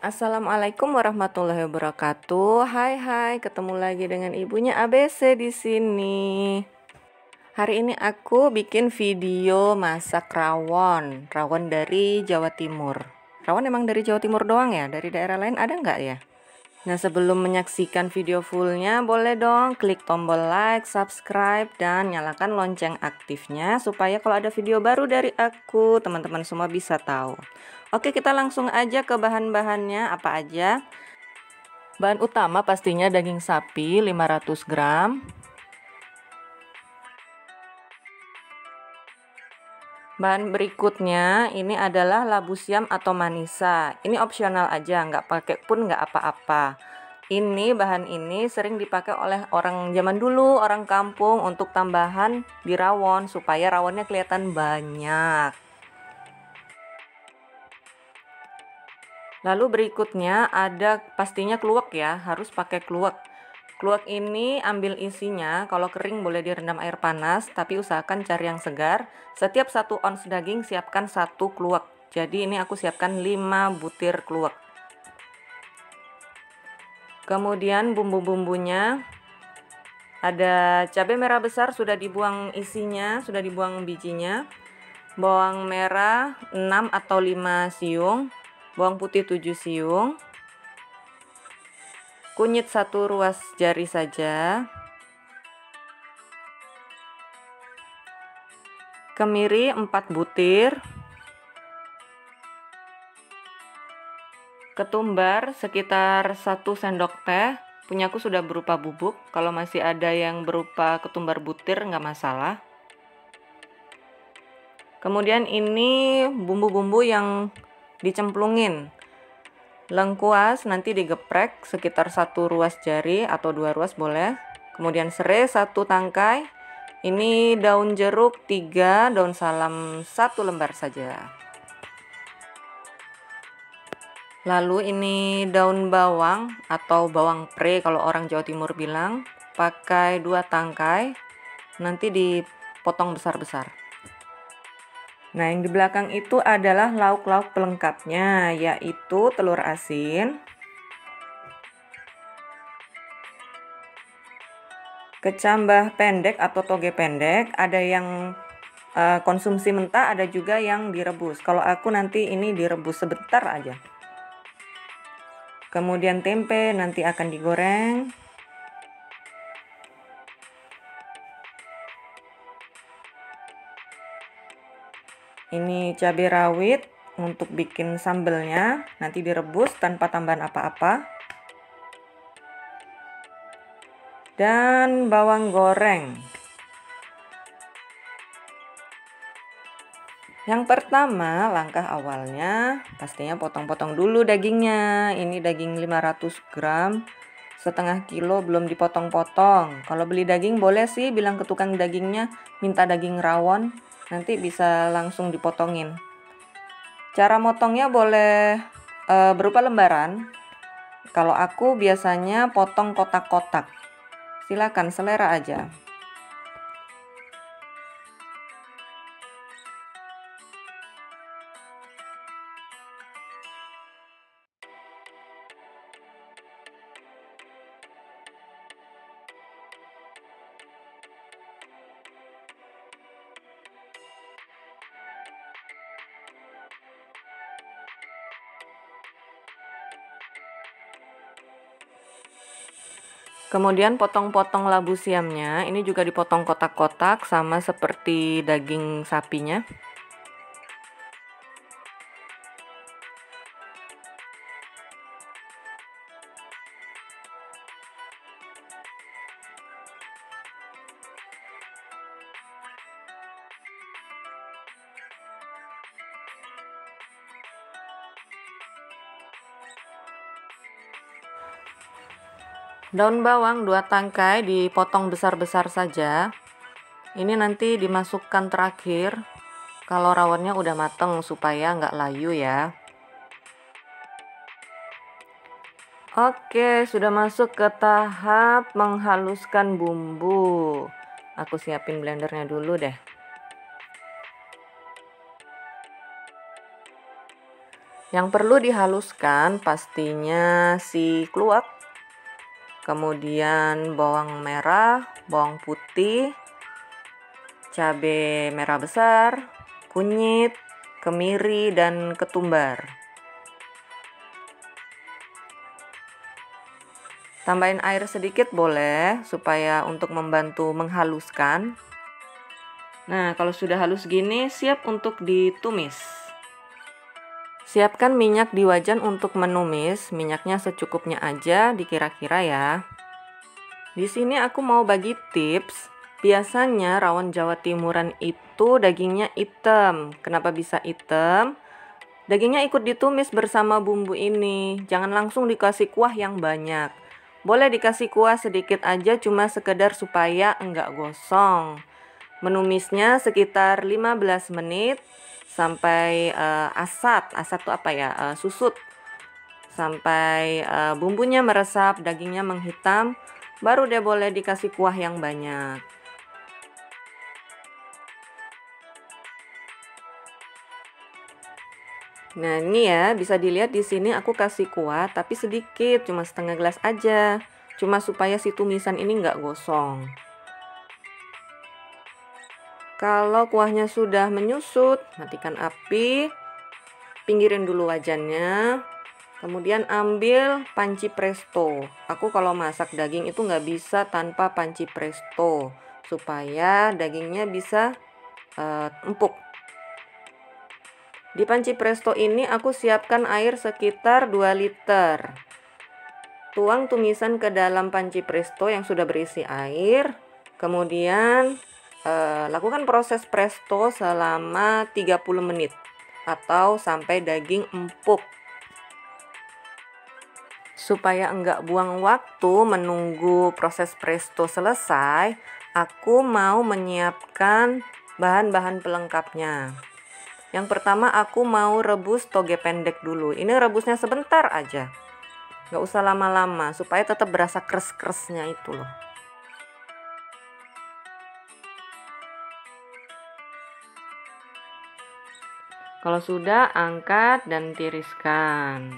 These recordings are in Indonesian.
Assalamualaikum warahmatullahi wabarakatuh. Hai, ketemu lagi dengan ibunya ABC di sini. Hari ini aku bikin video masak rawon. Rawon dari Jawa Timur. Rawon emang dari Jawa Timur doang ya? Dari daerah lain ada nggak ya? Nah, sebelum menyaksikan video fullnya, boleh dong klik tombol like, subscribe, dan nyalakan lonceng aktifnya supaya kalau ada video baru dari aku, teman-teman semua bisa tahu. Oke, kita langsung aja ke bahan-bahannya apa aja. Bahan utama pastinya daging sapi 500 gram. Bahan berikutnya ini adalah labu siam atau manisa. Ini opsional aja, nggak pakai pun nggak apa-apa. Ini bahan ini sering dipakai oleh orang zaman dulu, orang kampung untuk tambahan di rawon supaya rawonnya kelihatan banyak. Lalu berikutnya ada pastinya kluwek ya, harus pakai kluwek. Kluwek ini ambil isinya, kalau kering boleh direndam air panas, tapi usahakan cari yang segar. Setiap 1 ons daging siapkan 1 kluwek. Jadi ini aku siapkan 5 butir kluwek. Kemudian bumbu-bumbunya ada cabai merah besar sudah dibuang isinya, sudah dibuang bijinya. Bawang merah 6 atau 5 siung, bawang putih 7 siung. Kunyit 1 ruas jari saja. Kemiri 4 butir. Ketumbar sekitar 1 sendok teh. Punyaku sudah berupa bubuk. Kalau masih ada yang berupa ketumbar butir nggak masalah. Kemudian ini bumbu-bumbu yang dicemplungin. Lengkuas nanti digeprek sekitar 1 ruas jari atau 2 ruas boleh. Kemudian serai 1 tangkai. Ini daun jeruk 3, daun salam 1 lembar saja. Lalu ini daun bawang atau bawang pre kalau orang Jawa Timur bilang. Pakai 2 tangkai. Nanti dipotong besar-besar. Nah, yang di belakang itu adalah lauk-lauk pelengkapnya, yaitu telur asin, kecambah pendek atau toge pendek, ada yang konsumsi mentah, ada juga yang direbus. Kalau aku nanti ini direbus sebentar aja. Kemudian tempe nanti akan digoreng. Ini cabai rawit untuk bikin sambelnya, nanti direbus tanpa tambahan apa-apa. Dan bawang goreng. Yang pertama, langkah awalnya pastinya potong-potong dulu dagingnya. Ini daging 500 gram, setengah kilo belum dipotong-potong. Kalau beli daging boleh sih bilang ke tukang dagingnya minta daging rawon, nanti bisa langsung dipotongin. Cara motongnya boleh berupa lembaran. Kalau aku biasanya potong kotak-kotak. Silakan selera aja. Kemudian potong-potong labu siamnya, ini juga dipotong kotak-kotak sama seperti daging sapinya. Daun bawang 2 tangkai dipotong besar-besar saja. Ini nanti dimasukkan terakhir kalau rawonnya udah mateng supaya nggak layu ya. Oke, sudah masuk ke tahap menghaluskan bumbu. Aku siapin blendernya dulu deh. Yang perlu dihaluskan pastinya si kluwak, kemudian bawang merah, bawang putih, cabai merah besar, kunyit, kemiri, dan ketumbar. Tambahin air sedikit boleh supaya untuk membantu menghaluskan. Nah, kalau sudah halus gini siap untuk ditumis. Siapkan minyak di wajan untuk menumis, minyaknya secukupnya aja dikira-kira ya. Di sini aku mau bagi tips. Biasanya rawon Jawa Timuran itu dagingnya hitam. Kenapa bisa hitam? Dagingnya ikut ditumis bersama bumbu ini. Jangan langsung dikasih kuah yang banyak. Boleh dikasih kuah sedikit aja cuma sekedar supaya enggak gosong. Menumisnya sekitar 15 menit sampai asat tuh apa ya, susut, sampai bumbunya meresap, dagingnya menghitam, baru deh boleh dikasih kuah yang banyak. Nah ini ya bisa dilihat di sini aku kasih kuah tapi sedikit, cuma setengah gelas aja, cuma supaya si tumisan ini nggak gosong. Kalau kuahnya sudah menyusut, matikan api, pinggirin dulu wajannya, kemudian ambil panci presto. Aku kalau masak daging itu nggak bisa tanpa panci presto, supaya dagingnya bisa empuk. Di panci presto ini aku siapkan air sekitar 2 liter. Tuang tumisan ke dalam panci presto yang sudah berisi air, kemudian lakukan proses presto selama 30 menit atau sampai daging empuk. Supaya enggak buang waktu menunggu proses presto selesai, aku mau menyiapkan bahan-bahan pelengkapnya. Yang pertama aku mau rebus toge pendek dulu. Ini rebusnya sebentar aja, nggak usah lama-lama supaya tetap berasa kres-kresnya itu loh. Kalau sudah, angkat dan tiriskan.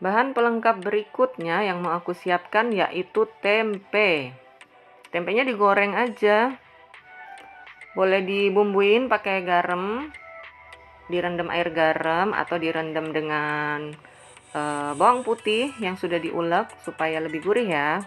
Bahan pelengkap berikutnya yang mau aku siapkan yaitu tempe. Tempenya digoreng aja. Boleh dibumbuin pakai garam, direndam air garam atau direndam dengan bawang putih yang sudah diulek supaya lebih gurih ya.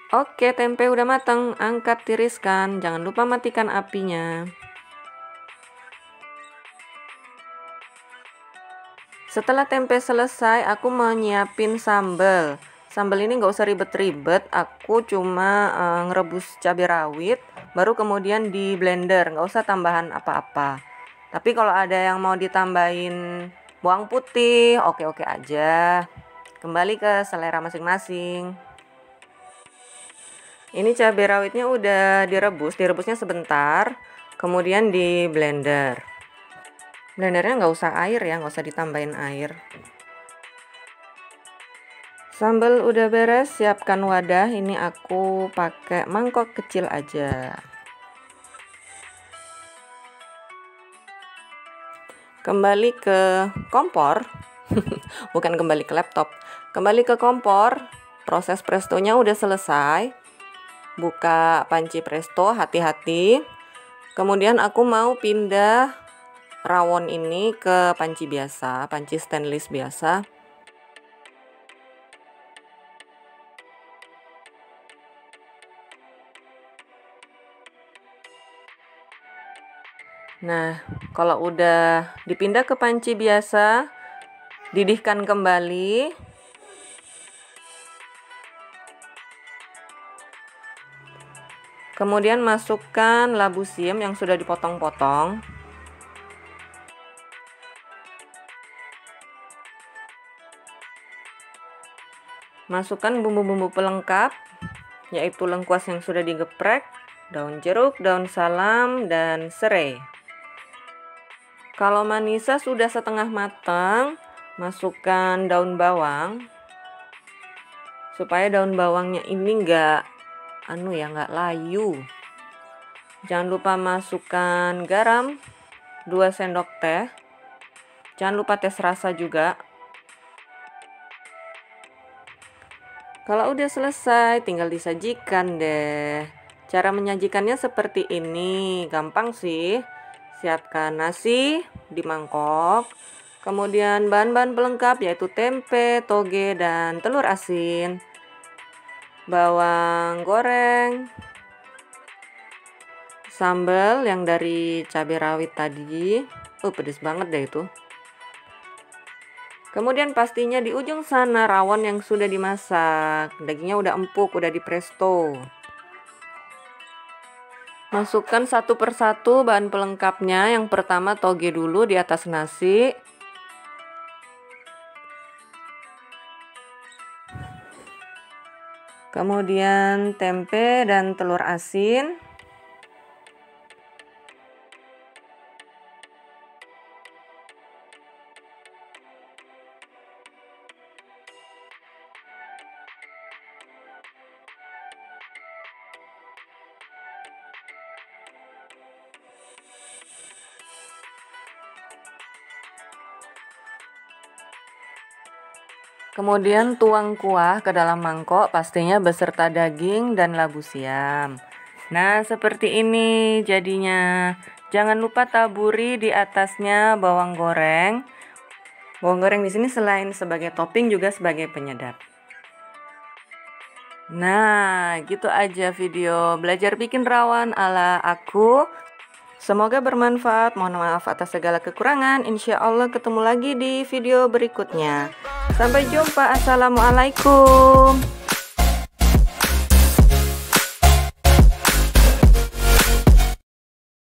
Oke, tempe udah matang, angkat tiriskan, jangan lupa matikan apinya. Setelah tempe selesai, aku mau nyiapin sambal. Sambal ini nggak usah ribet-ribet, aku cuma ngerebus cabai rawit, baru kemudian di blender, nggak usah tambahan apa-apa. Tapi kalau ada yang mau ditambahin bawang putih, oke-oke aja. Kembali ke selera masing-masing. Ini cabai rawitnya udah direbusnya sebentar, kemudian di blender. Blendernya nggak usah air ya, nggak usah ditambahin air. Sambal udah beres, siapkan wadah. Ini aku pakai mangkok kecil aja. Kembali ke kompor, bukan kembali ke laptop. Kembali ke kompor, proses prestonya udah selesai. Buka panci presto, hati-hati. Kemudian aku mau pindah rawon ini ke panci biasa, panci stainless biasa. Nah, kalau udah dipindah ke panci biasa, didihkan kembali. Kemudian masukkan labu siam yang sudah dipotong-potong. Masukkan bumbu-bumbu pelengkap, yaitu lengkuas yang sudah digeprek, daun jeruk, daun salam, dan serai. Kalau manisa sudah setengah matang, masukkan daun bawang supaya daun bawangnya ini nggak layu. Jangan lupa masukkan garam 2 sendok teh. Jangan lupa tes rasa juga. Kalau udah selesai, tinggal disajikan deh. Cara menyajikannya seperti ini, gampang sih. Siapkan nasi di mangkok. Kemudian bahan-bahan pelengkap yaitu tempe, toge, dan telur asin. Bawang goreng. Sambal yang dari cabai rawit tadi. Pedes banget deh itu. Kemudian pastinya di ujung sana rawon yang sudah dimasak. Dagingnya udah empuk, udah di presto. Masukkan satu persatu bahan pelengkapnya. Yang pertama toge dulu di atas nasi. Kemudian tempe dan telur asin. Kemudian tuang kuah ke dalam mangkok, pastinya beserta daging dan labu siam. Nah, seperti ini jadinya. Jangan lupa taburi di atasnya bawang goreng. Bawang goreng di sini selain sebagai topping juga sebagai penyedap. Nah, gitu aja video belajar bikin rawon ala aku. Semoga bermanfaat. Mohon maaf atas segala kekurangan. Insya Allah ketemu lagi di video berikutnya. Sampai jumpa. Assalamualaikum.